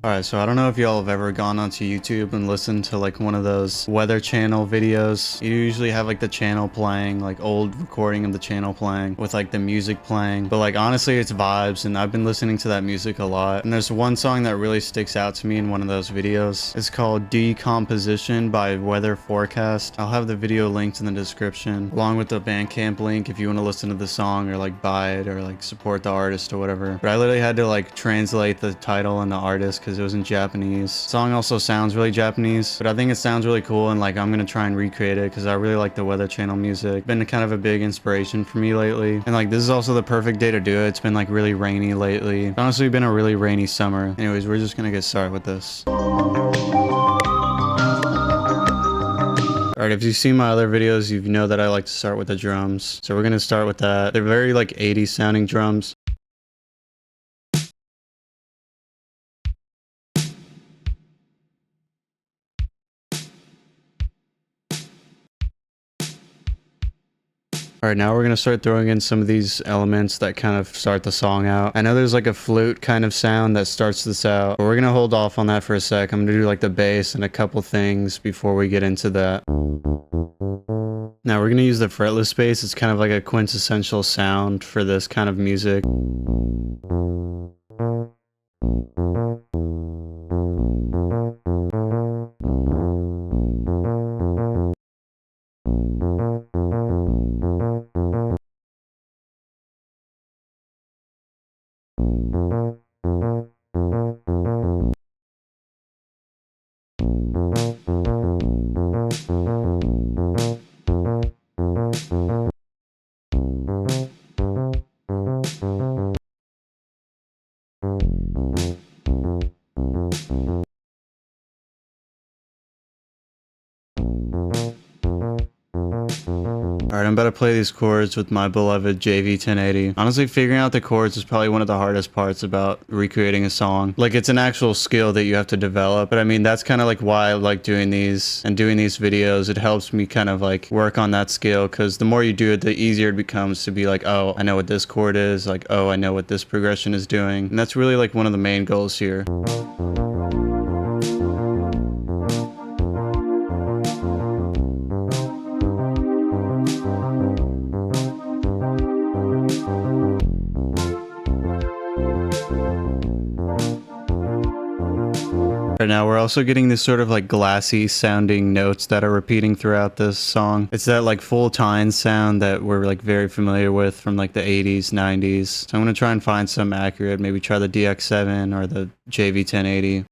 Alright, so I don't know if y'all have ever gone onto YouTube and listened to like one of those weather channel videos. You usually have like the channel playing, like old recording of the channel playing with like the music playing. But like honestly, it's vibes, and I've been listening to that music a lot. And there's one song that really sticks out to me in one of those videos. It's called Decomposition by Weather Forecast. I'll have the video linked in the description, along with the Bandcamp link if you want to listen to the song or like buy it or like support the artist or whatever. But I literally had to like translate the title and the artist because it was in Japanese. The song also sounds really Japanese, but I think it sounds really cool, and like I'm gonna try and recreate it because I really like the Weather Channel music. Been kind of a big inspiration for me lately, and like this is also the perfect day to do it. It's been like really rainy lately. It's honestly been a really rainy summer. Anyways, we're just gonna get started with this. Alright, if you've seen my other videos, you know that I like to start with the drums. So we're gonna start with that. They're very like 80s sounding drums. Alright, now we're gonna start throwing in some of these elements that kind of start the song out. I know there's like a flute kind of sound that starts this out, but we're gonna hold off on that for a sec. I'm gonna do like the bass and a couple things before we get into that. Now we're gonna use the fretless bass. It's kind of like a quintessential sound for this kind of music. Alright, I'm about to play these chords with my beloved JV1080. Honestly, figuring out the chords is probably one of the hardest parts about recreating a song. Like, it's an actual skill that you have to develop, but I mean, that's kind of like why I like doing these and doing these videos. It helps me kind of like work on that skill, because the more you do it, the easier it becomes to be like, oh, I know what this chord is, like, oh, I know what this progression is doing. And that's really like one of the main goals here. Right now, we're also getting this sort of like glassy sounding notes that are repeating throughout this song. It's that like full tine sound that we're like very familiar with from like the 80s, 90s. So I'm gonna try and find some accurate, maybe try the DX7 or the JV1080.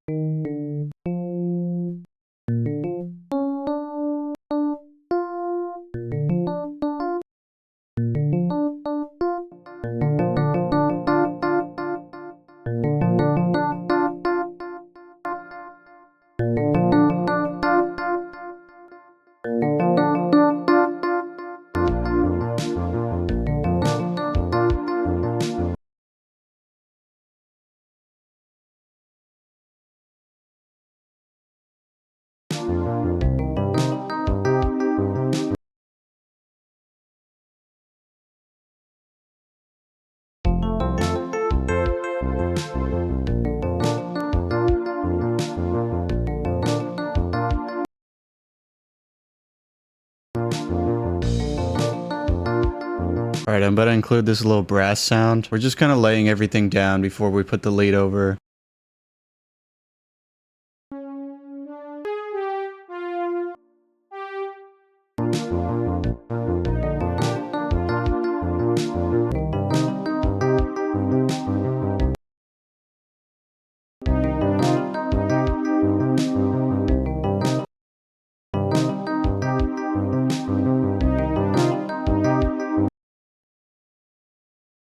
Alright, I'm about to include this little brass sound. We're just kind of laying everything down before we put the lead over.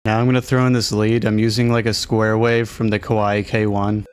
Now I'm going to throw in this lead. I'm using like a square wave from the Kawaii K1.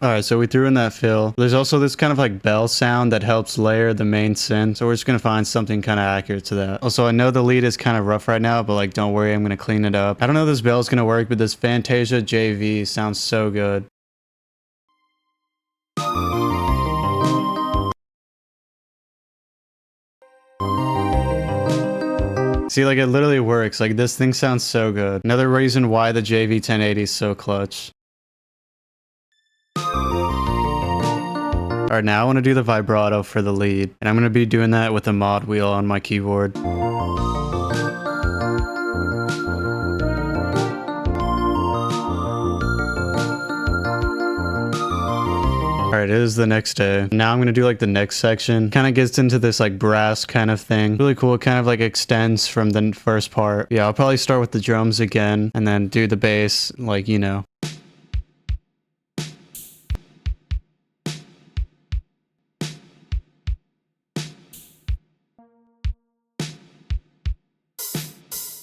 Alright, so we threw in that fill. There's also this kind of like bell sound that helps layer the main synth. So we're just gonna find something kind of accurate to that. Also, I know the lead is kind of rough right now, but like, don't worry, I'm gonna clean it up. I don't know if this bell is gonna work, but this Fantasia JV sounds so good. See, like, it literally works. Like, this thing sounds so good. Another reason why the JV 1080 is so clutch. Alright, now I want to do the vibrato for the lead, and I'm going to be doing that with the mod wheel on my keyboard. Alright, it is the next day. Now I'm gonna do like the next section. Kind of gets into this like brass kind of thing. Really cool. It kind of like extends from the first part. Yeah, I'll probably start with the drums again and then do the bass, like, you know.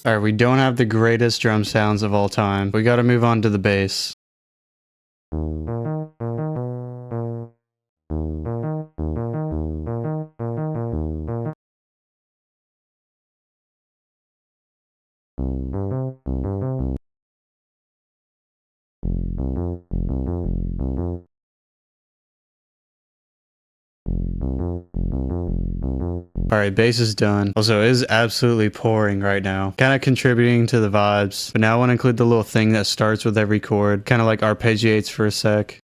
Alright, we don't have the greatest drum sounds of all time. We gotta move on to the bass. Alright, bass is done. Also, it is absolutely pouring right now. Kind of contributing to the vibes. But now I want to include the little thing that starts with every chord. Kind of like arpeggiates for a sec.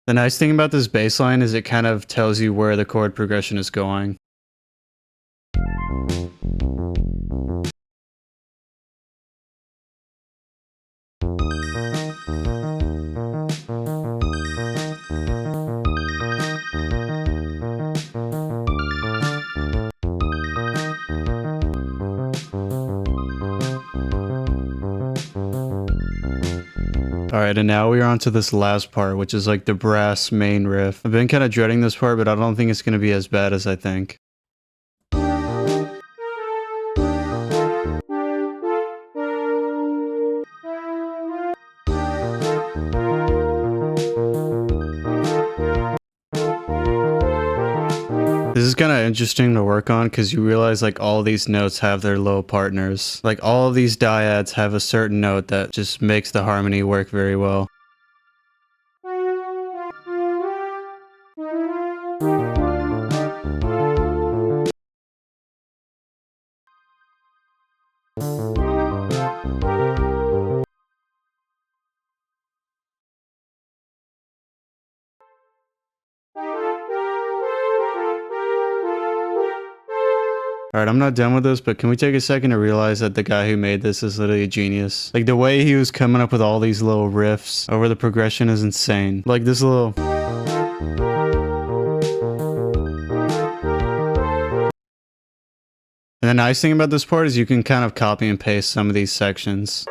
The nice thing about this bass line is it kind of tells you where the chord progression is going. Alright, and now we're on to this last part, which is like the brass main riff. I've been kind of dreading this part, but I don't think it's going to be as bad as I think. This is kind of interesting to work on because you realize like all these notes have their low partners. Like all of these dyads have a certain note that just makes the harmony work very well. Alright, I'm not done with this, but can we take a second to realize that the guy who made this is literally a genius? Like, the way he was coming up with all these little riffs over the progression is insane. Like, this little... And the nice thing about this part is you can kind of copy and paste some of these sections.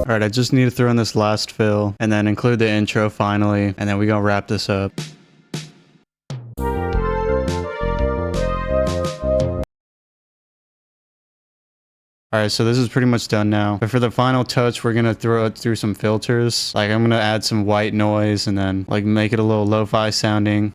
Alright, I just need to throw in this last fill, and then include the intro finally, and then we're gonna wrap this up. Alright, so this is pretty much done now. But for the final touch, we're gonna throw it through some filters. Like, I'm gonna add some white noise and then, like, make it a little lo-fi sounding.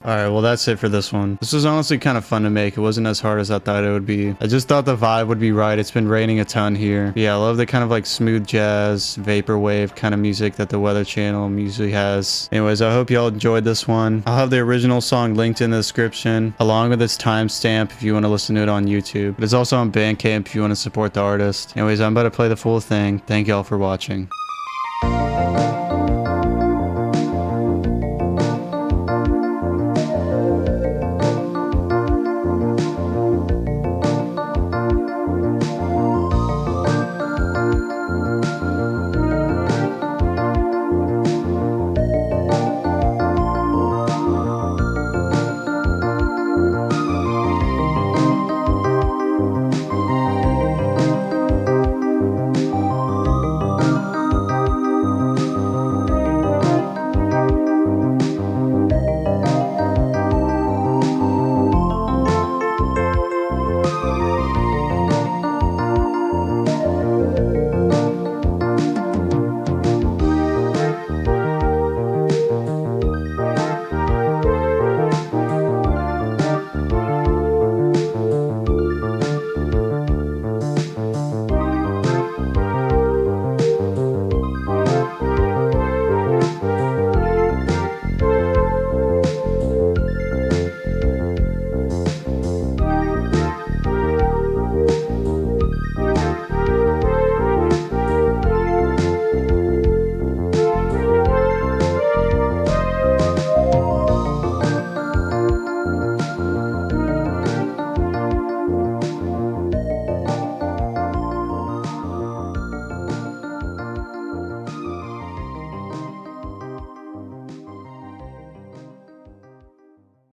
Alright, well that's it for this one. This was honestly kind of fun to make. It wasn't as hard as I thought it would be. I just thought the vibe would be right. It's been raining a ton here. Yeah, I love the kind of like smooth jazz, vaporwave kind of music that the Weather Channel usually has. Anyways, I hope y'all enjoyed this one. I'll have the original song linked in the description, along with its timestamp if you want to listen to it on YouTube. But it's also on Bandcamp if you want to support the artist. Anyways, I'm about to play the full thing. Thank y'all for watching.